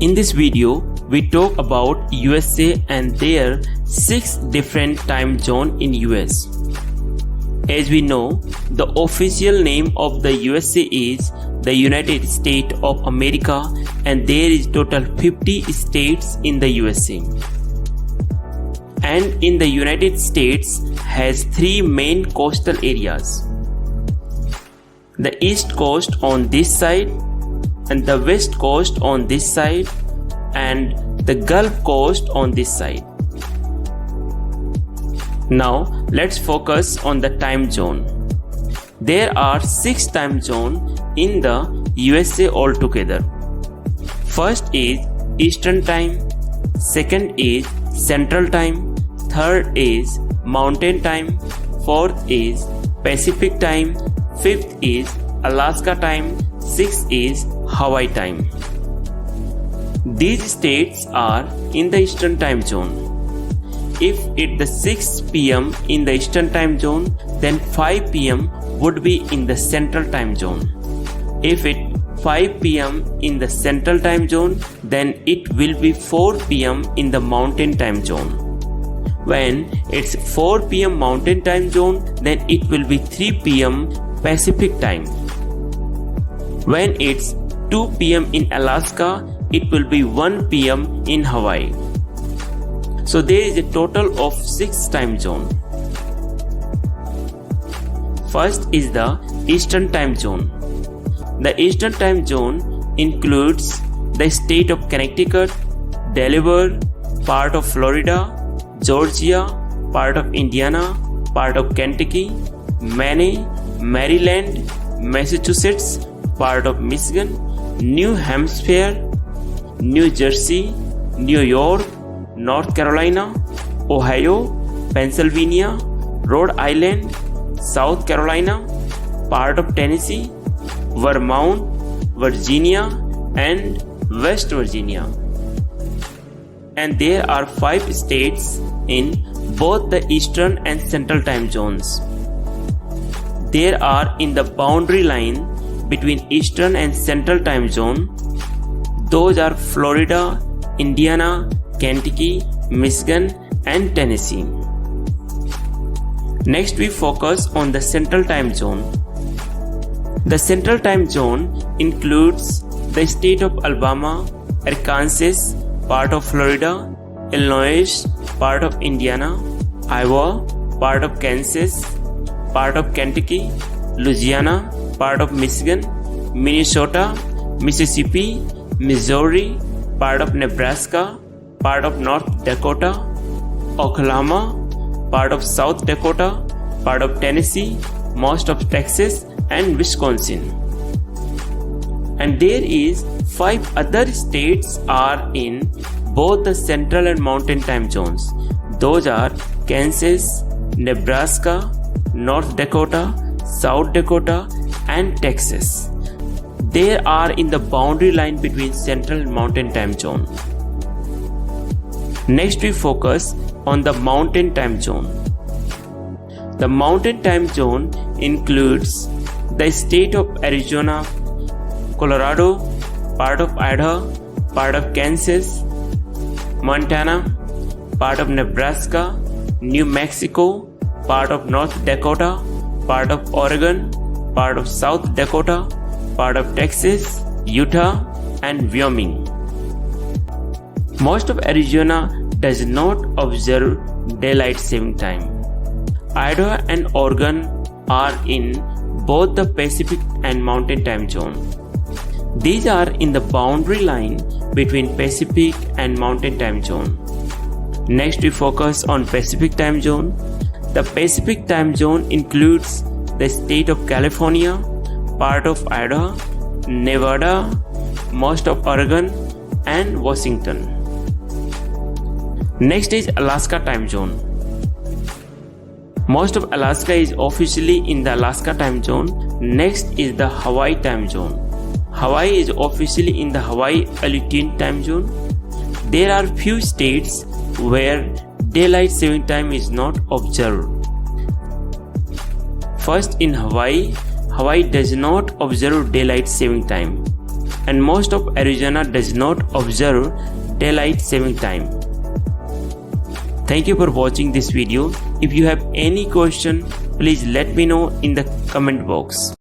In this video, we talk about USA and their 6 different time zone in US. As we know, the official name of the USA is the United States of America, and there is total 50 states in the USA. And in the United States has 3 main coastal areas. The East Coast on this side, and the West Coast on this side, and the Gulf Coast on this side. Now let's focus on the time zone. There are 6 time zones in the USA altogether. First is Eastern Time, second is Central Time, third is Mountain Time, fourth is Pacific Time, fifth is Alaska Time, sixth is Hawaii Time. These states are in the Eastern Time Zone. If it's the 6 p.m. in the Eastern Time Zone, then 5 p.m. would be in the Central Time Zone. If it's 5 p.m. in the Central Time Zone, then it will be 4 p.m. in the Mountain Time Zone. When it's 4 p.m. Mountain Time Zone, then it will be 3 p.m. Pacific Time. When it's 2 p.m. in Alaska, it will be 1 p.m. in Hawaii. So there is a total of 6 time zones. First is the Eastern Time Zone. The Eastern Time Zone includes the state of Connecticut, Delaware, part of Florida, Georgia, part of Indiana, part of Kentucky, Maine, Maryland, Massachusetts, part of Michigan, New Hampshire, New Jersey, New York, North Carolina, Ohio, Pennsylvania, Rhode Island, South Carolina, part of Tennessee, Vermont, Virginia, and West Virginia. And there are 5 states in both the Eastern and Central time zones. There are in the boundary line between Eastern and Central time zone. Those are Florida, Indiana, Kentucky, Michigan, and Tennessee. Next we focus on the Central Time Zone. The Central Time Zone includes the state of Alabama, Arkansas, part of Florida, Illinois, part of Indiana, Iowa, part of Kansas, part of Kentucky, Louisiana, part of Michigan, Minnesota, Mississippi, Missouri, part of Nebraska, part of North Dakota, Oklahoma, part of South Dakota, part of Tennessee, most of Texas, and Wisconsin. And there is 5 other states are in both the Central and Mountain time zones. Those are Kansas, Nebraska, North Dakota, South Dakota, and Texas. They are in the boundary line between Central and Mountain time zone. Next we focus on the Mountain time zone. The Mountain time zone includes the state of Arizona, Colorado, part of Idaho, part of Kansas, Montana, part of Nebraska, New Mexico, part of North Dakota, part of Oregon, part of South Dakota, part of Texas, Utah, and Wyoming. Most of Arizona does not observe daylight saving time. Idaho and Oregon are in both the Pacific and Mountain time zone. These are in the boundary line between Pacific and Mountain time zone. Next we focus on Pacific time zone. The Pacific time zone includes the state of California, part of Idaho, Nevada, most of Oregon, and Washington. Next is Alaska time zone. Most of Alaska is officially in the Alaska time zone. Next is the Hawaii time zone. Hawaii is officially in the Hawaii Aleutian time zone. There are few states where daylight saving time is not observed. First, in Hawaii does not observe daylight saving time. and most of Arizona does not observe daylight saving time. Thank you for watching this video. If you have any question, please let me know in the comment box.